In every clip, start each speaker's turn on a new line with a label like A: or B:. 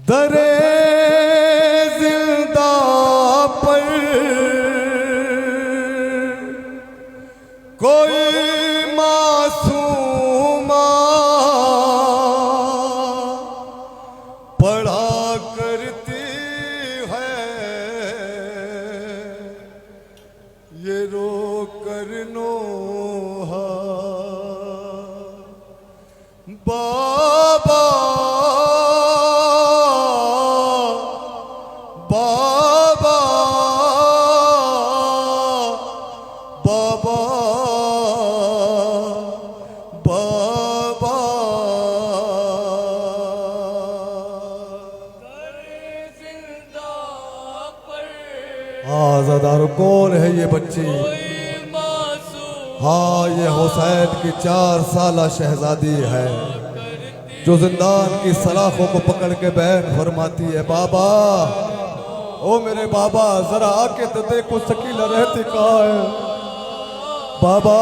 A: दरे जिंदा पर कोई मासूमा पढ़ा करती है, ये रो कर नोहा बाबा बाबा बाबा बाबा। आज़ादार कौन है ये बच्ची? हाँ, ये हुसैन की 4 साला शहजादी है जो जिंदान की सलाखों को पकड़ के बैन फरमाती है, बाबा ओ मेरे बाबा जरा आके तो देखो सकीना रहती कहाँ है। बाबा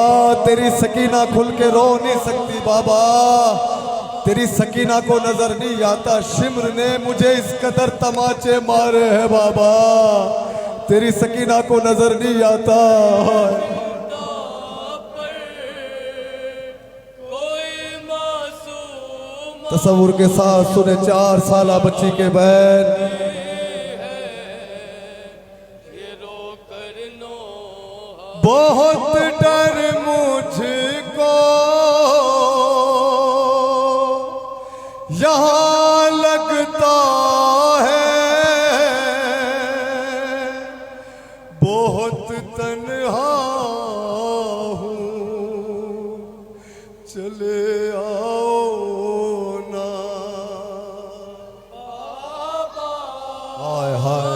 A: तेरी सकीना खुल के रो नहीं सकती, बाबा तेरी सकीना को नजर नहीं आता। शिम्र ने मुझे इस कदर तमाचे मारे हैं बाबा, तेरी सकीना को नजर नहीं आता। तसव्वुर के साथ सुने 4 साला बच्ची के बैन। बहुत डर मुझको यहाँ लगता है, बहुत तन्हा हूँ, चले आओ ना। हाय हाय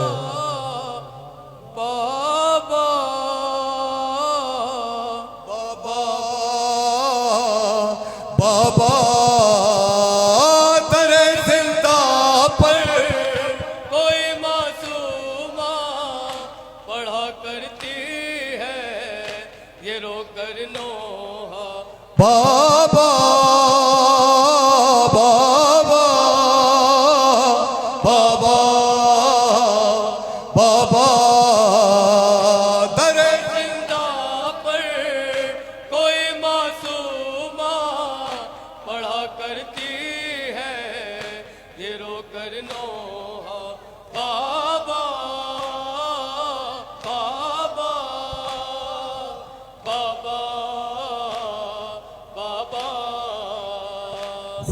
A: बाबा बाबा बाबा। दरे जिंदा पर
B: कोई मासूमा पढ़ा करती है, ये रो कर नोहा
A: बाबा बाबा बाबा बाबा। दरे
B: जिंदा पर कोई मासूमा पढ़ा करती है, ये रो कर नोहा बाबा बाबा बाबा बाबा।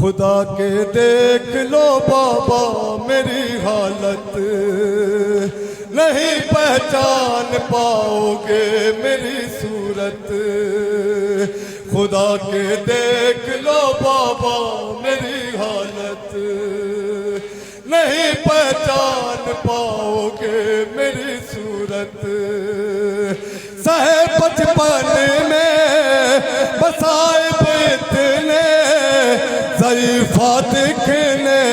A: खुदा के देख लो बाबा मेरी हालत, नहीं पहचान पाओगे मेरी सूरत। खुदा के देख लो बाबा मेरी हालत, नहीं पहचान पाओगे मेरी सूरत। सहे बचपन में बसाए इतने ज़रीफ़ा दिखने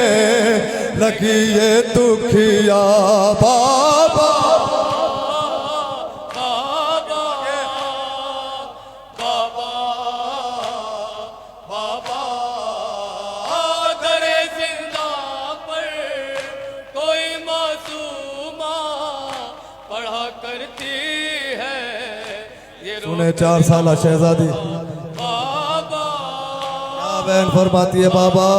A: लगी ये दुखिया बाबा
B: बाबा बाबा बाबा। दरे जिंदा पर कोई मासूमा पढ़ा करती है, ये रो
A: सुने 4 साला शहजादी
B: बाबा
A: क्या बहन फरमाती है, बाबा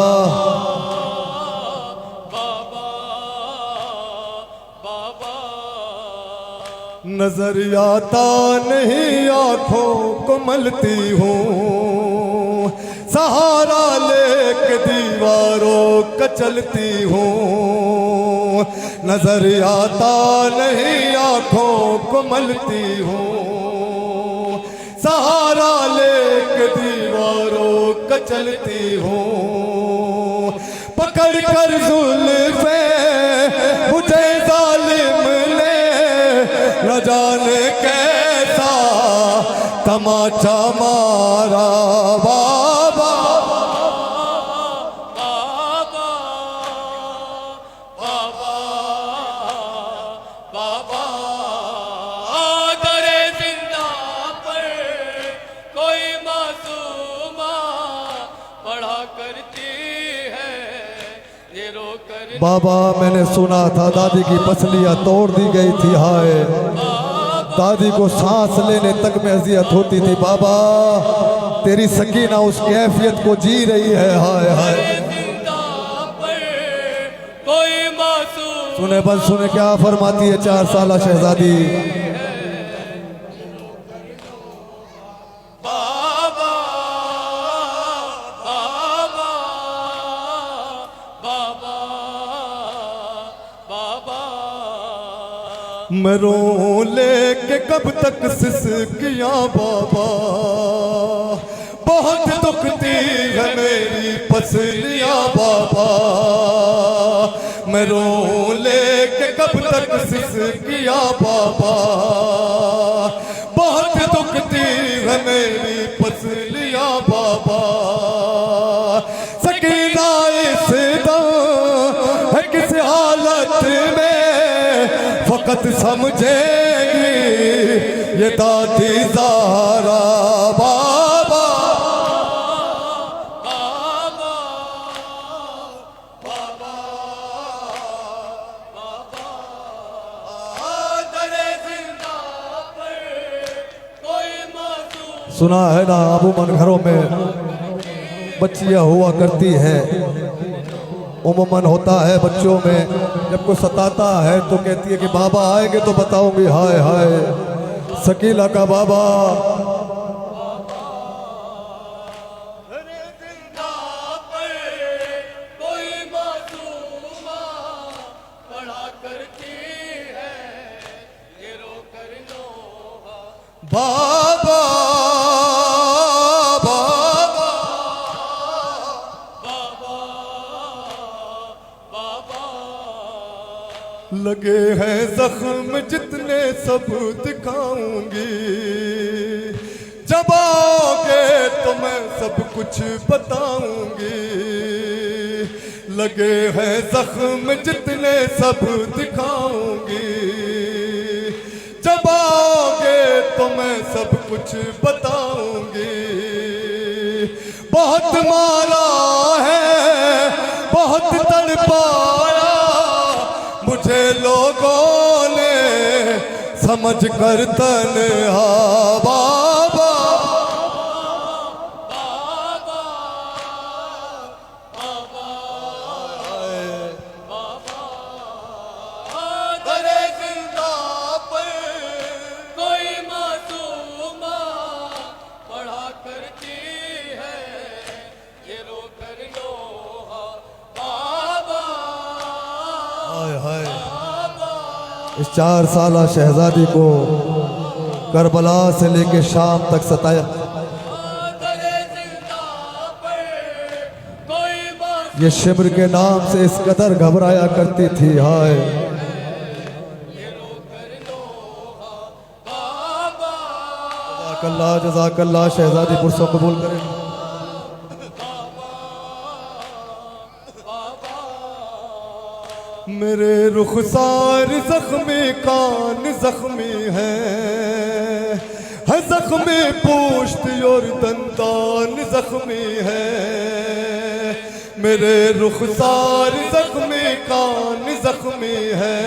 B: बाबा बाबा।
A: नजर आता नहीं आंखों को मलती हूँ, सहारा लेके दीवारों का चलती हूँ। नजर आता नहीं आंखों को मलती हूँ, सहारा लेके दीवारों का चलती हूँ। पकड़ कर जुल्फ़े मुझे जालिम ने न जाने कैसा तमाचा मारा बाबा
B: बाबा बाबा बाबा। दरे जिंदा पर कोई मासूमा पढ़ा करती है, ये रो कर
A: बाबा मैंने सुना था दादी की पसलियां तोड़ दी गई थी, हाय दादी को सांस लेने तक में अजियत होती थी। बाबा तेरी सकीना उस कैफियत को जी रही है, हाय हाय।
B: जिंदा पर कोई मासूम
A: सुने बस सुने क्या फरमाती है 4 साला शहजादी।
B: बाबा बाबा बाबा बाबा
A: मैं रो लेके कब तक सिसकियां बाबा, बहुत दुखती है मेरी पसलियां बाबा। मैं रो लेके कब तक सिसकियां बाबा, बहुत दुखती है मेरी पसलियां बाबा। सकीना इस दम है किस हालत में, फकत समझेगी ये दादी ज़हरा बाबा। सुना है ना अमूमन घरों में बच्चियां हुआ करती हैं, उमूमन होता है बच्चों में जब कोई सताता है तो कहती है कि बाबा आएंगे तो बताऊंगी, हाय हाय। शकीला का बाबा
B: कोई मासूमा पढ़ा करती है ये रो कर लोहा।
A: बाबा बाबा
B: बाबा बाबा
A: लगे हैं जख्म जितने सब दिखाऊंगी, जब आओगे तो मैं सब कुछ बताऊंगी। लगे हैं जख्म जितने सब दिखाऊंगी, जब आओगे तो मैं सब कुछ बताऊंगी। बहुत मारा है बहुत तड़पाया मुझे लोगों ने, समझ कर तन्हा बाबा।
B: दरे जिंदा पर कोई मासूमा पढ़ा करती है ये रो कर लोहा। बाबा
A: हाय हाय। इस 4 साला शहजादी को करबला से लेके शाम तक सताया।
B: दरे जिंदा पर कोई मासूम
A: ये शिब्र के नाम से इस कदर घबराया करती थी, हाय। जज़ाकल्लाह जज़ाकल्लाह। शहजादी पुरसों कबूल करें। मेरे रुखसार जख्मी कान जख्मी है जख्मी पोश्त और दंतान जख्मी है। मेरे रुखसार जख्मी कान जख्मी है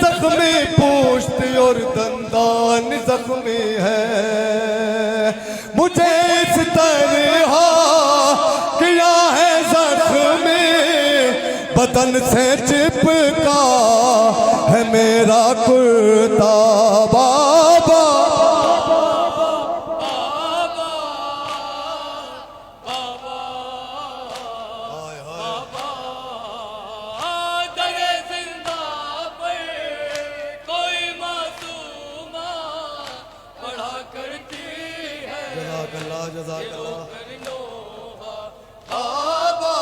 A: जख्मी पोश्त और दंतान जख्मी है। मुझे इस तरह किया है जख्मी, बदन से चिपका है मेरा कुर्ता बाबा।
B: दरे जिंदा पर कोई मासूमा पढ़ा करती है
A: जज़ाकल्लाह जज़ाकल्लाह।
B: कर लोहा।
A: बाबा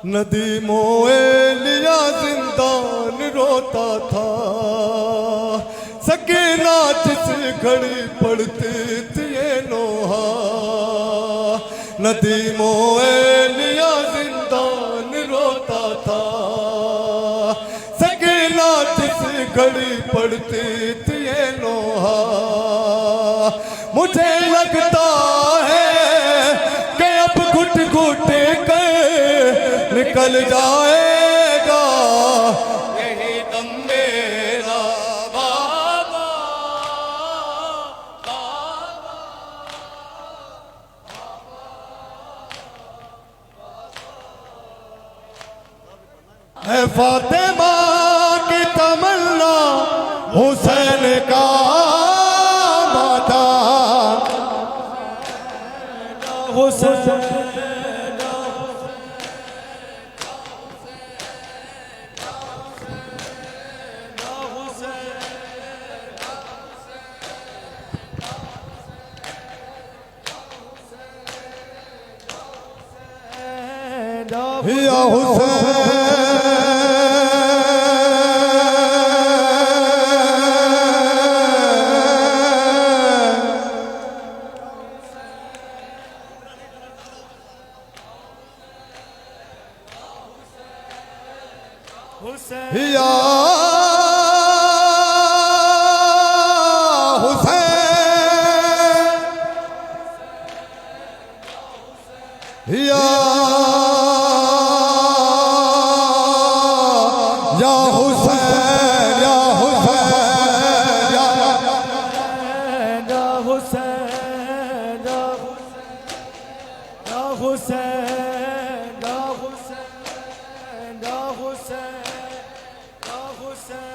A: नदी मोए लिया जिंदान रोता था, सकीना जिस घड़ी पड़ती थी ये नोहा। नदी मोए लिया जिंदान रोता था, सकीना जिस घड़ी पड़ती थी ये नोहा। मुझे लगता है कि अब घुट घुट कर निकल जाएगा
B: यही दम मेरा बाबा
A: है फातिमा की तमन्ना हुसैन का माता हुसैन या हुसैन या हुसैन या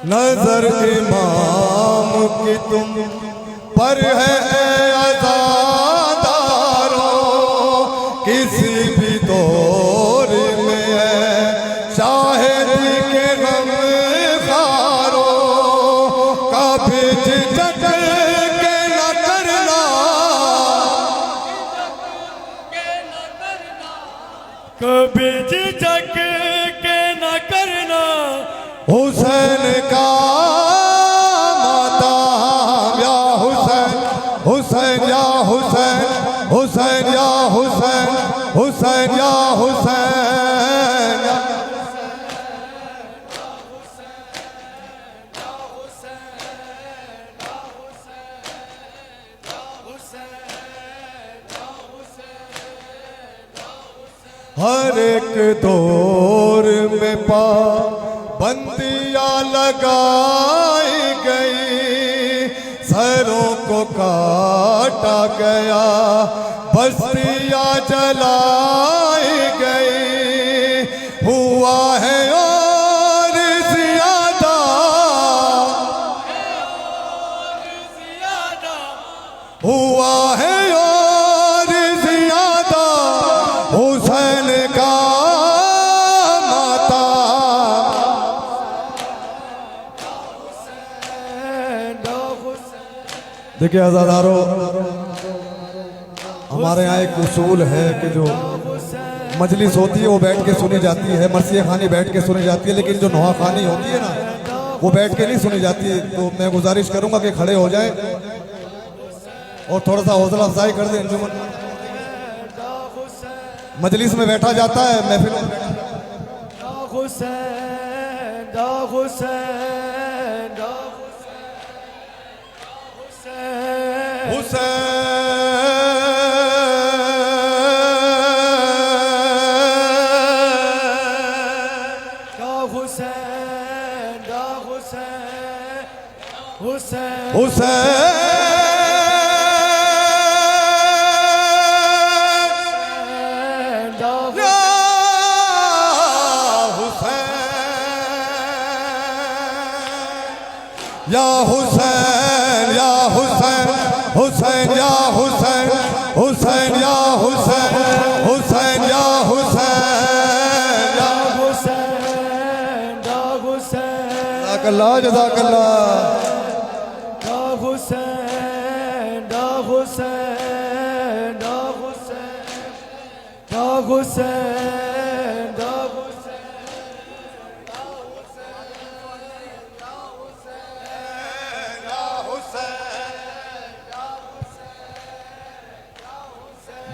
A: नजर इमाम की तुम पर है अज़ादारों किसी भी दौर में है शाहिद के गम खारों कभी झिझक के न करना
B: कभी झिझक के न करना
A: हुसैन का माता या हुसैन हुसैन या हुसैन हुसैन या हुसैन हुसैन या हुसैन हर एक दौर में बंदियां लगाई गई सरों को काटा गया बस्तियां जलाई गई हुआ है और ज्यादा हुआ है और ज्यादा हुसैन का देखिए आज़ादारों हमारे यहाँ एक उसूल है कि जो मजलिस होती है वो बैठ के सुनी जाती है मरसिया खानी बैठ के सुनी जाती है लेकिन जो नोहा खानी होती है ना वो बैठ के नहीं सुनी जाती है। तो मैं गुजारिश करूंगा कि खड़े हो जाएं और थोड़ा सा हौसला अफजाई कर दें। अंजुमन मजलिस में बैठा जाता है महफिल या हुसैन या हुसैन हुसैन या हुसैन हुसैन या हुसैन हुसैन या हुसैन या हुसैन जज़ाकल्लाह जज़ाकल्लाह या हुसैन या हुसैन या हुसैन या हुसैन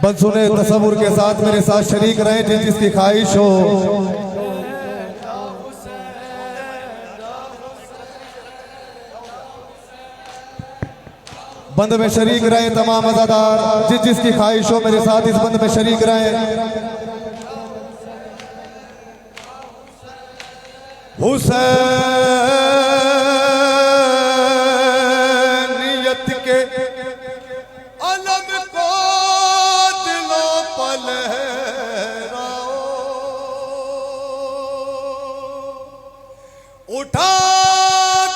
A: बस सुने तसव्वुर के साथ मेरे साथ शरीक रहें जिस जिसकी ख्वाहिश हो। बंद में शरीक रहे तमाम अज़ादार, जिस जिसकी ख्वाहिश हो मेरे साथ इस बंद में शरीक रहे। हुसैनियत के अलम को दिलों पर लहराओ, उठा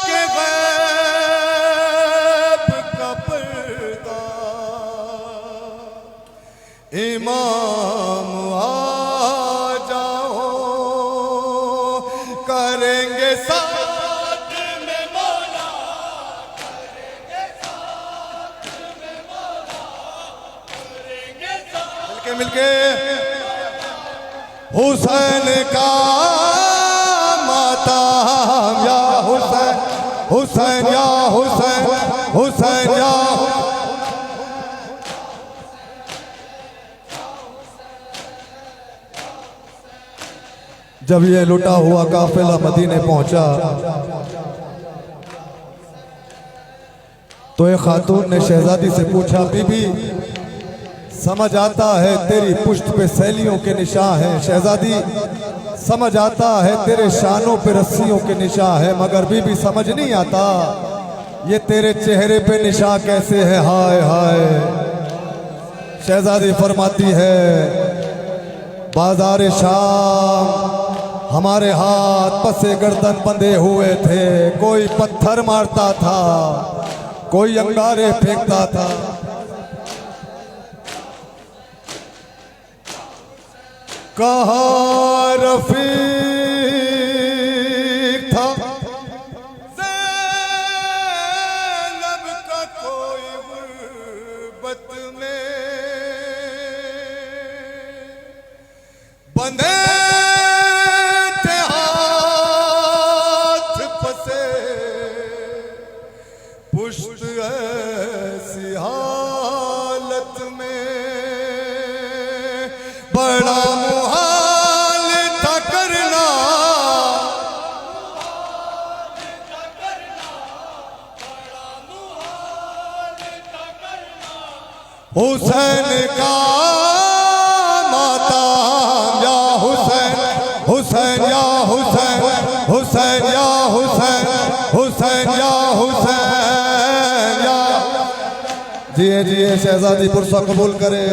A: के गैब का पर्दा, इमाम आ जाओ, करेंगे साथ में मौला, करेंगे साथ में मौला, करेंगे साथ मिलके हुसैन का मातम, या हुसैन हुसैन या हुसैन हुसैन या जब ये लुटा हुआ काफिला मदीने पहुंचा तो एक खातून ने शहजादी से पूछा, बीबी समझ आता है तेरी पुश्त पे सैलियों के निशान हैं, शहजादी समझ आता है तेरे शानों पे रस्सियों के निशान है, मगर बीबी समझ नहीं आता ये तेरे चेहरे पे निशान कैसे है, हाय हाय। शहजादी फरमाती है, बाजार शाम हमारे हाथ पसे गर्दन बंधे हुए थे, कोई पत्थर मारता था, कोई अंगारे फेंकता था। कहाँ रफीक था ज़ैनब का कोई गुर्बत में, बंधे थे हाथ पसे पुश्त ऐसी हालत में, बड़ा मुहाल था करना, हुसैन का मातम, या हुसैन हुसैन या हुसैन हुसैन या हुसैन हुसैन या हुसैन या। जिए जिए शहजादी पुरसा कबूल करे।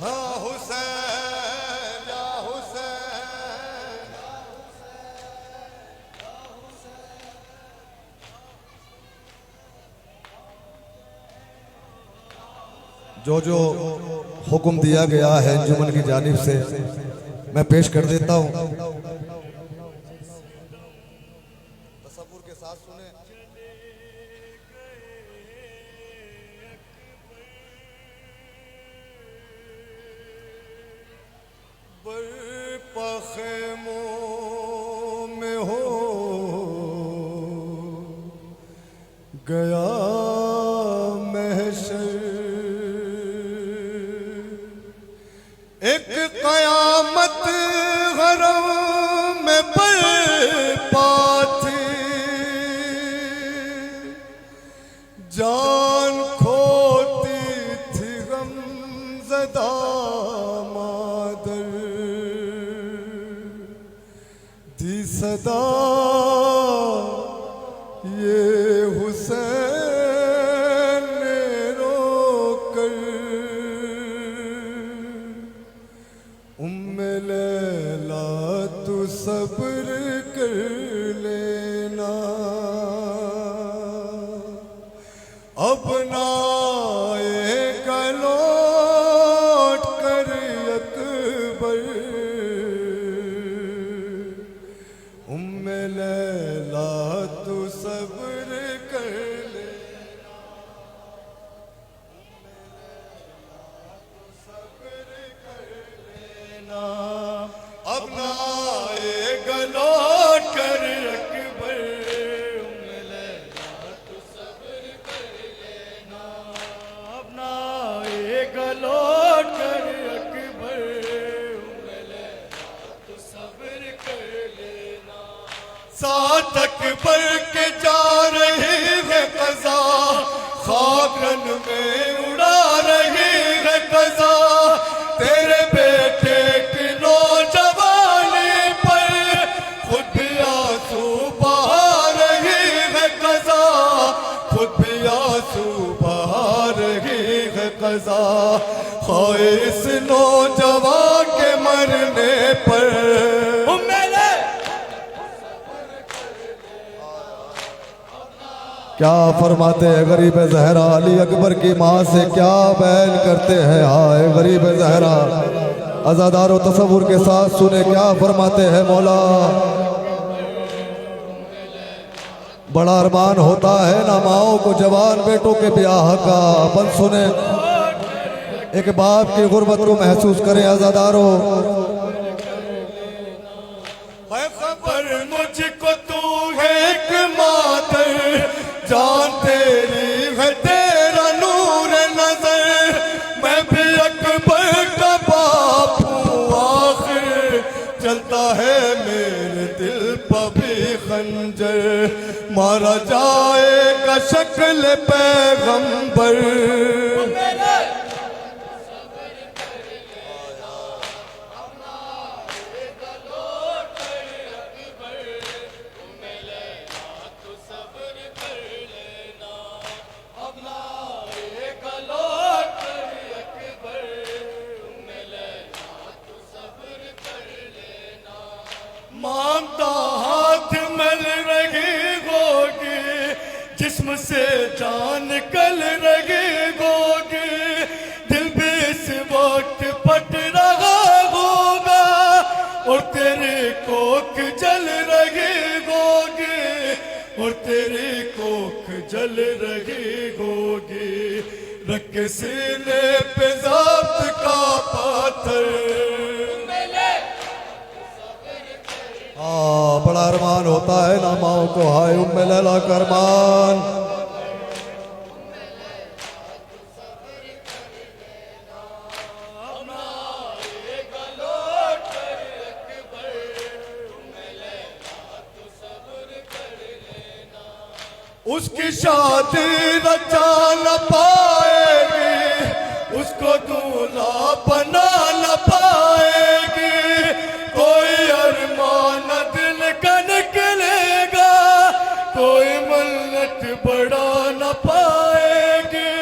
A: हाँ हुसैन या हुसैन, जो जो हुक्म दिया गया है अंजुमन की जानिब से मैं पेश कर देता हूँ, तसव्वुर के साथ सुने। बरपखेमों में हो गया महशर, एक कयामत गरम में बरपा थी, जान खोती थी गमज़दा मादर, दी सदा ये हुसैन ने रोकर, उम्मे लैला तू सब्र कर लेना, अब ना आएगा लौट कर अकबर, उम्मे लैला तू सब्र कर लेना, सब्र कर लेना, अब ना आएगा लौट कर अकबर, उम्मे लैला तू सब्र कर लेना, अब ना आएगा लौट कर अकबर,
B: साथ अकबर के जा रही है कज़ा, खाकन में उड़ा रही है कज़ा। तेरे बेटे की नौजवानी पर खुद भी आंसू बहा रही है कज़ा, खुद भी आंसू बहा रही है कज़ा। खाए इस नौजवान के मरने पर
A: क्या फरमाते हैं गरीब ज़हरा, अली अकबर की माँ से क्या बयान करते हैं। हाय गरीब ज़हरा, अज़ादारो तसव्वुर के साथ सुने क्या फरमाते हैं मौला। बड़ा अरमान होता है ना माओ को जवान बेटों के ब्याह का। अपन सुने एक बाप की गुर्बत को महसूस करें अज़ादारो।
B: खबर मुझको तू है एक मादर, जान तेरी है तेरा नूर नजर। मैं भी अकबर का बाप हूँ आखिर, चलता है मेरे दिल पर भी खंजर। मारा जाएगा शक्ल पैगंबर। मांगता हाथ मिल रही होगी, जिस्म से जान निकल रही होगी। दिल भी इस वक्त फट रहा होगा और तेरी कोख जल रही होगी, और तेरी कोख जल रही होगी। रख के सीने पे ज़ब्त का पत्थर।
A: बड़ा अरमान होता है ना माओ को। हाय उम्मे लैला करमान।
B: उसकी शादी रचा न पाएगी, उसको दूल्हा बना न पाएगी। कोई अरमान दिल का निकलेगा, कोई मन्नत बढ़ा न पाएगी,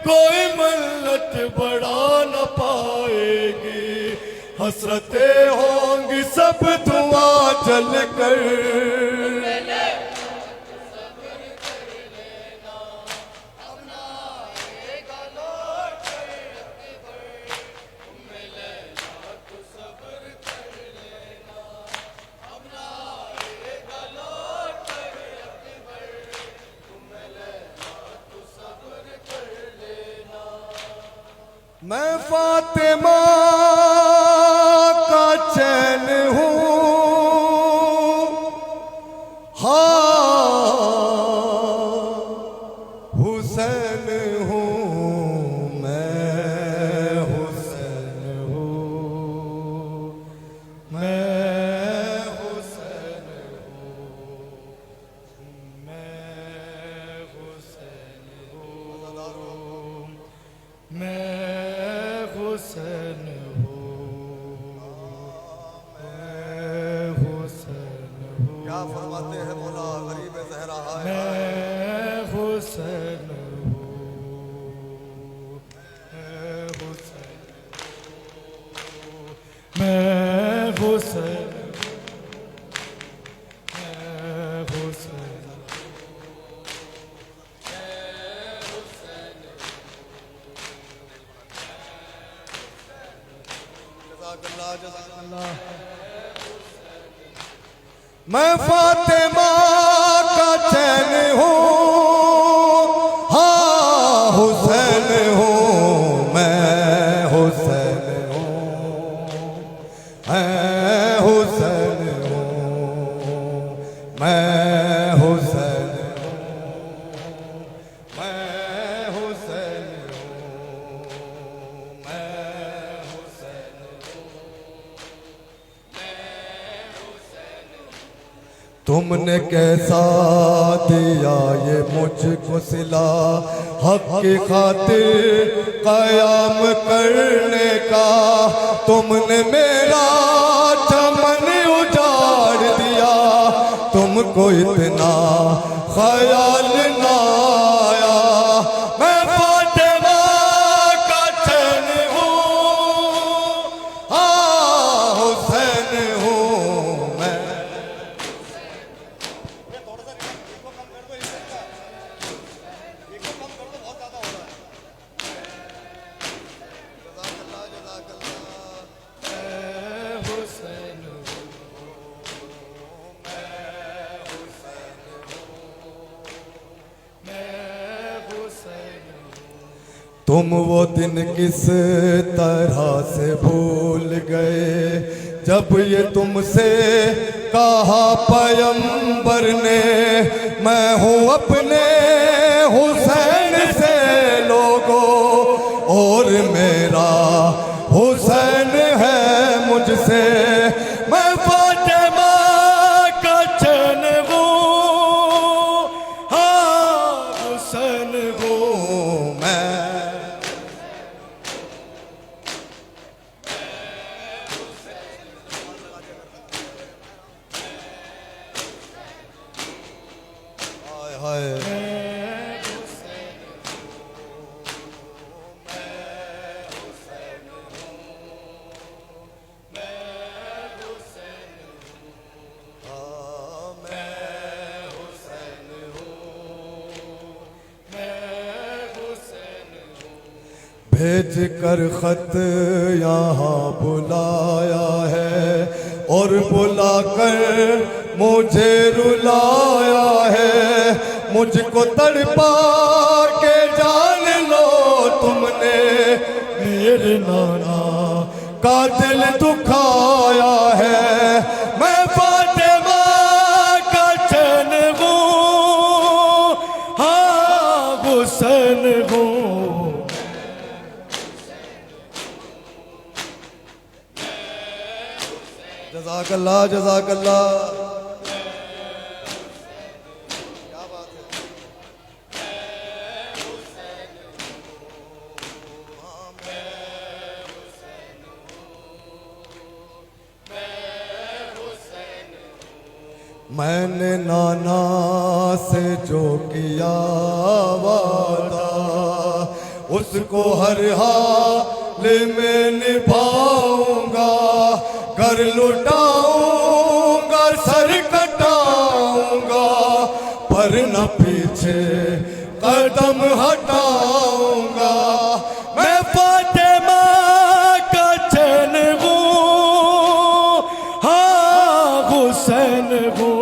B: कोई मन्नत बढ़ा न पाएगी। हसरतें होंगी सब धुआं जल कर।
A: मैं फातिमा का चैन हूँ, हाँ हुसैन हूँ, मैं हुसैन हूँ, मैं हुसैन हूँ, मैं हुसैन हूँ, मैं हुसैन हूँ, मैं हुसैन हूँ। क्या फरमाते हैं मौला गरीब ज़हरा। मैं हुसैन हूँ, मैं हुसैन हूँ, मैं हुसैन, मैं हुसैन। मैं फातिमा का चैन हूँ, हाँ हुसैन हूँ, मैं हुसैन हूँ, मैं हुसैन हूँ, मैं हुसैन हूँ, मैं हुसैन हूँ, मैं हुसैन हूँ। तुमने कैसा दिया ये मुझको सिला, हक की खातिर कयाम करने का। तुमने मेरा चमन उजाड़ दिया, तुमको इतना ख्याल ना आया। मैं फातिमा का चैन हूँ, हाँ हुसैन हूँ मैं। तुम वो दिन किस तरह से भूल गए, जब ये तुमसे कहा पैगंबर ने, मैं हूँ अपने हुसैन से लोगों, और मेरा हुसैन है मुझसे। मैं फातिमा का चैन हूँ, हाँ हुसैन हूँ मैं। भेज कर खत यहाँ बुलाया है, और बुलाकर मुझे रुलाया है। मुझको तड़पा के जान लो तुमने, मेरे नाना का दिल दुखाया है। मैं फातिमा का चैन हूँ, हाँ हुसैन हूँ। जज़ाकल्लाह जज़ाकल्लाह। क्या बात है। मैंने नाना से जो किया वादा, उसको हर हाल में निभाऊंगा। घर लुटाऊंगा, सर कटाऊंगा, पर न पीछे कदम हटाऊंगा। मैं फातिमा का चैन हूँ, हाँ हुसैन हूँ।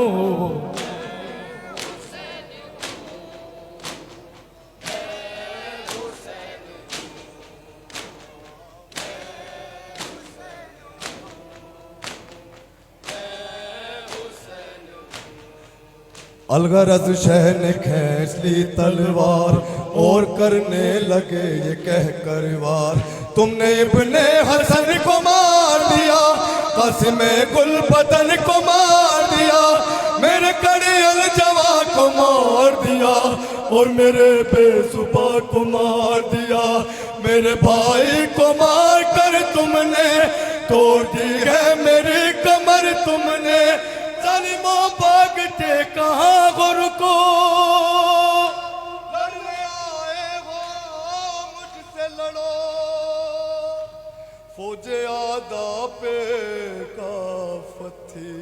A: अलगरज शह ने खींच ली तलवार, और करने लगे ये कह कर वार। तुमने इब्ने हसन को मार दिया, कासिमे गुलबदन को मार दिया, मेरे कड़ियल जवा को मार दिया, और मेरे बेसुबा को मार दिया। मेरे भाई को मार कर तुमने तोड़ दी है मेरी कमर। तुमने जालिमों भागते कहाँ गुर को, लड़ने आए हो मुझसे लड़ो। फौजे आदा पे काफत थी,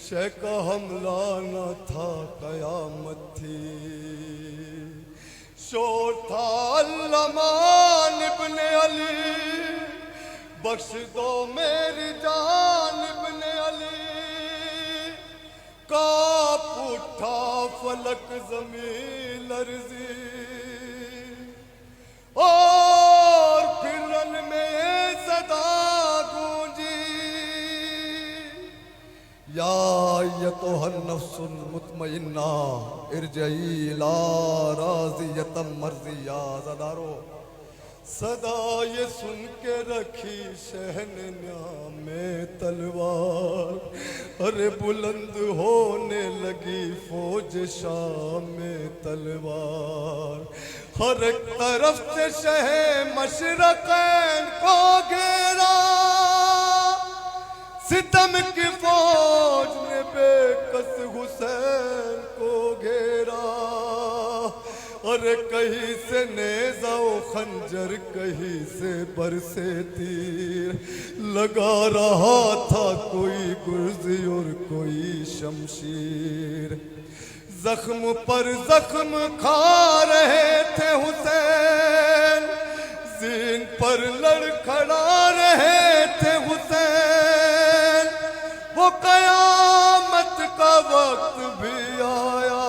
A: शह का हमला न था कयामत थी। शोर था अल्लामान इब्ने अली, बख्श दो मेरी जान इब्ने अली। कांप उठा फलक ज़मीन लर्ज़ी, और फिर रन में सदा गूंजी। या अय्युहन नफ्सुल मुतमइन्ना इरजई इला राज़ियतम मर्ज़िया। ज़दारो
B: सदा ये सुन के रखी शहनन्या में तलवार, अरे बुलंद होने लगी फौज शाम में तलवार। हर एक तरफ से शह मशरक़ैन को घेरा, सितम की फौज ने बेकस हुसैन को घेरा। अरे कहीं से नेज़ा व खंजर, कहीं से बरसे तीर, लगा रहा था कोई गुर्ज़ और कोई शमशीर। जख्म पर जख्म खा रहे थे हुसैन, ज़ीन पर लड़खड़ा रहे थे हुसैन। वो कयामत का वक्त भी आया,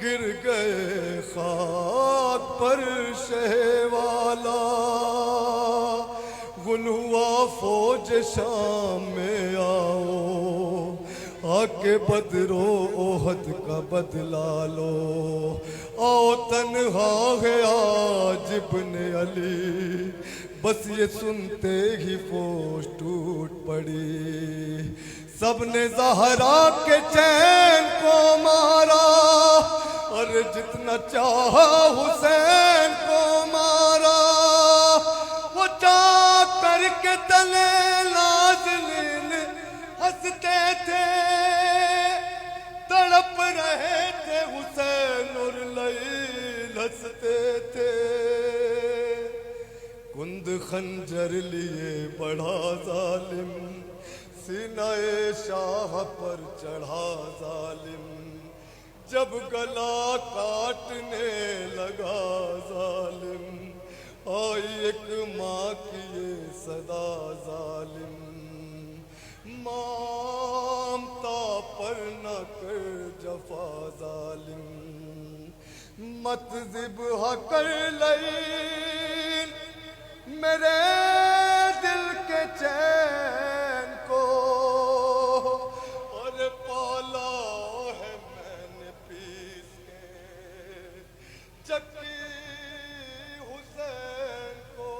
B: गिर गए खाक पर शहवाला। गुल हुआ फौज शाम में आओ, आके बदरो ओहद का बदला लो। आओ तन्हा है आज इब्ने अली, बस ये सुनते ही फौज टूट पड़ी। सबने ज़हरा के चैन को मारा, और जितना चाहा हुसैन को मारा। वो चाक करके तले नाज़नीन हंसते थे, तड़प रहे थे हुसैन और लईल हंसते थे। कुंद खंजर लिए बढ़ा जालिम, सीनाए शाह पर चढ़ा जालिम। जब गला काटने लगा जालिम, आई एक माँ की ये सदा जालिम। मामता पर न कर जफा जालिम, मत ज़िब्हा कर लईन मेरे दिल के चैन को। और पाला है मैंने पीस के चक्की हुसैन को।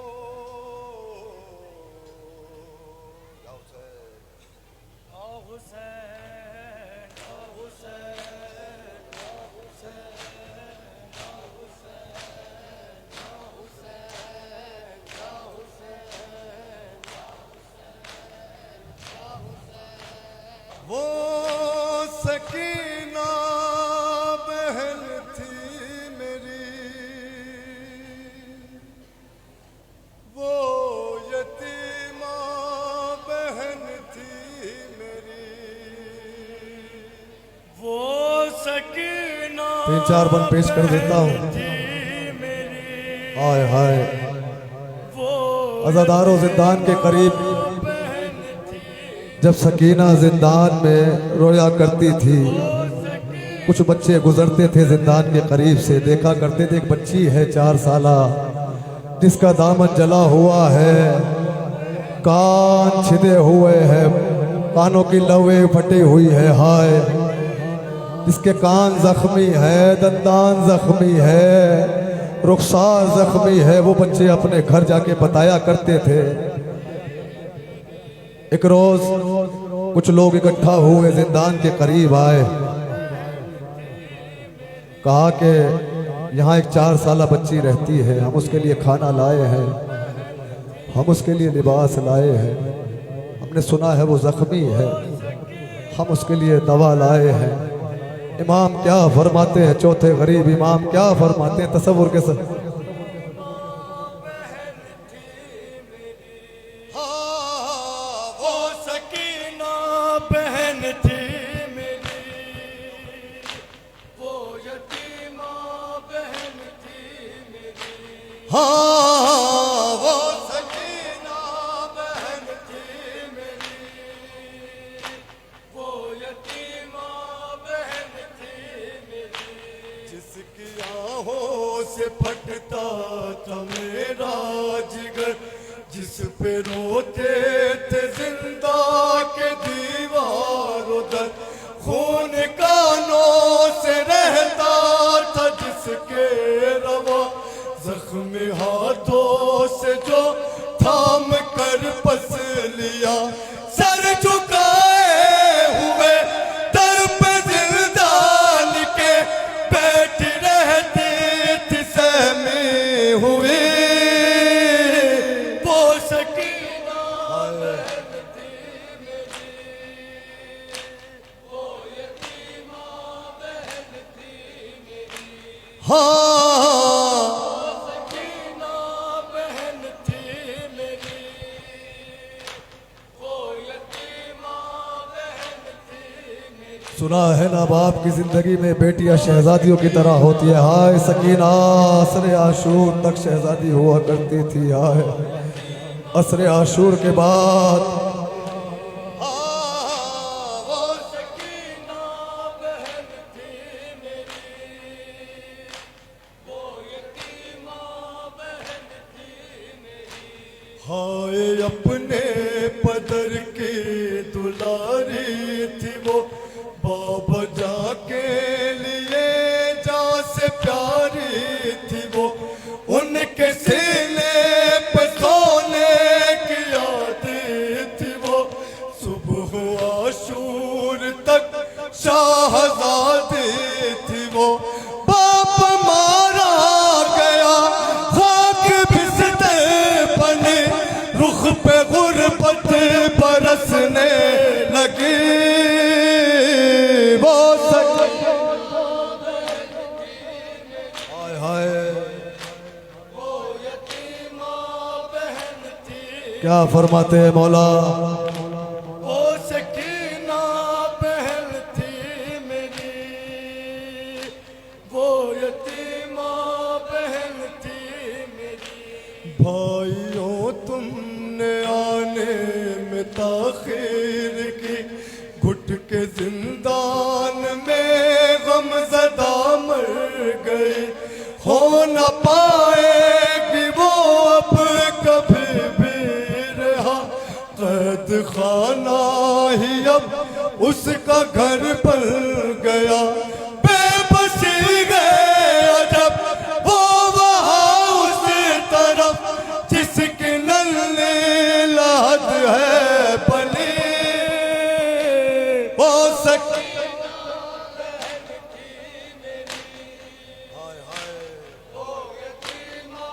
B: वो सकीना बहन थी मेरी, वो यतीमा बहन थी मेरी। वो सकीना
A: 3-4 बन पेश कर देता हूँ। हाय हाय, अज़ादारों जिंदान के करीब जब सकीना जिंदान में रोया करती थी, कुछ बच्चे गुजरते थे जिंदान के करीब से, देखा करते थे एक बच्ची है 4 साला जिसका दामन जला हुआ है, कान छिदे हुए हैं, कानों की लवे फटी हुई है। हाय, जिसके कान जख्मी है, दंदान जख्मी है, रुखसार जख्मी है। वो बच्चे अपने घर जाके बताया करते थे। एक रोज कुछ लोग इकट्ठा हुए, जिंदान के करीब आए, कहा कि यहाँ एक 4 साला बच्ची रहती है, हम उसके लिए खाना लाए हैं, हम उसके लिए लिबास लाए हैं, हमने सुना है वो जख्मी है, हम उसके लिए दवा लाए हैं। इमाम क्या फरमाते हैं, चौथे गरीब इमाम क्या फरमाते हैं, तसव्वुर के साथ।
B: हाँ, वो सकीना बहन थी मेरी, वो यतीमा बहन थी मेरी। जिसकी आहों से फटता था मेरा जिगर, जिस पे रोते थे जिंदा के दीवार उधर, खून कानों से रहता था जिसके रवा थाम कर पस लिया, सर झुकाए हुए दर पे जिंदान के बैठ रहते थे सहमे हुए। वो सकीना बहन थी मेरी, वो यतीमा बहन थी मेरी। हाँ सकीना बहन थी मेरी, वो यतीमा बहन थी मेरी।
A: सुना है ना बाप की जिंदगी में बेटियां शहजादियों की तरह होती है। हाय सकीना असरे आशूर तक शहजादी हुआ करती थी। हाय असरे आशूर के बाद
B: वो सकीना बहन थी मेरी, वो यतीमा बहन थी मेरी। हाय अपने पदर की दुलारी थी वो, बाबा जाके लिए जा से प्यारी थी वो। उनके सीने पे सोने की यादें थी वो, सुबह आशूर तक शाहजादी थी वो। बाप मारा गया खाक बिस्ते बने, रुख पे गुर्बत बरसने लगी। वो
A: हाय हाय
B: वो यतीमा बहन थी,
A: क्या फरमाते हैं मौला।
B: वो सकीना बहन थी मेरी, वो यतीमा बहन थी मेरी। भाइयों तुमने आने में ताखीर की, घुट के जिंदान में गमज़दा मर गए। हो न पाएगी वो अब कभी भी रहा, कैद खाना ही अब उसका घर बन गया। बेबसी गया जब वो वहाँ उस तरफ, जिसकी नन्ही लाद है बली। वो सकीना बहन थी मेरी, हाय हाय वो यतीमा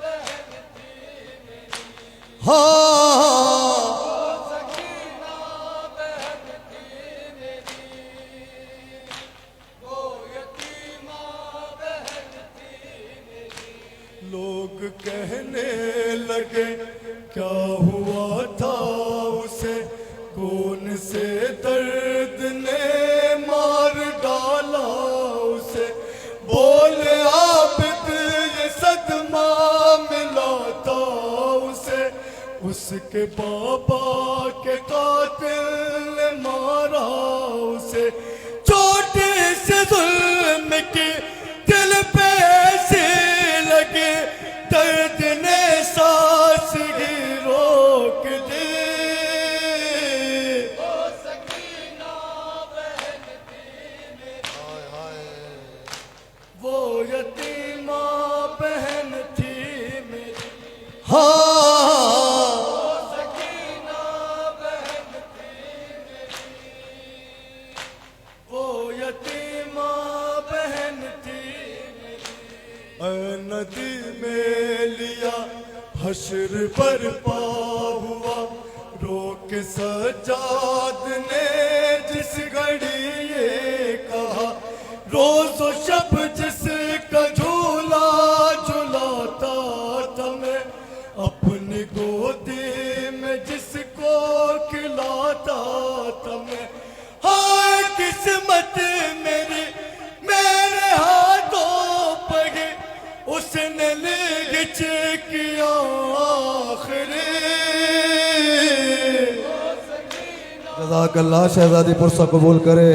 B: बहन थी मेरी। हाँ सकीना बहन थी मेरी, वो यतीमा बहन थी मेरी। लोग कहने लगे क्या हुआ था उसे, कौन से दर्द ने मार डाला उसे। बोले आबिद ये सदमा मिला था उसे, उसके बाबा के कातिल ने मारा उसे। छोटे से जुल्म की दिल पे ऐसे लगे, दर्द ने सांस ही रोक दी। वो सकीना बहन थी मेरी, वो यतीमा बहन थी मेरी। हाँ वो सकीना बहन थी मेरी, वो यतीमा बहन थी मेरी। नदी में लिया हश्र बर्पा हुआ, रोक सजाद ने जिस घड़ी ये कहा। रोज और शब जिसका झूला झुलाता था मैं, अपनी गोदी में जिसको खिलाता था मैं। हाय किस्मत मेरी मेरे हाथों पगे, उसने लिख किया आखिरी।
A: जज़ाकल्लाह शहजादी पुरसा कबूल करे।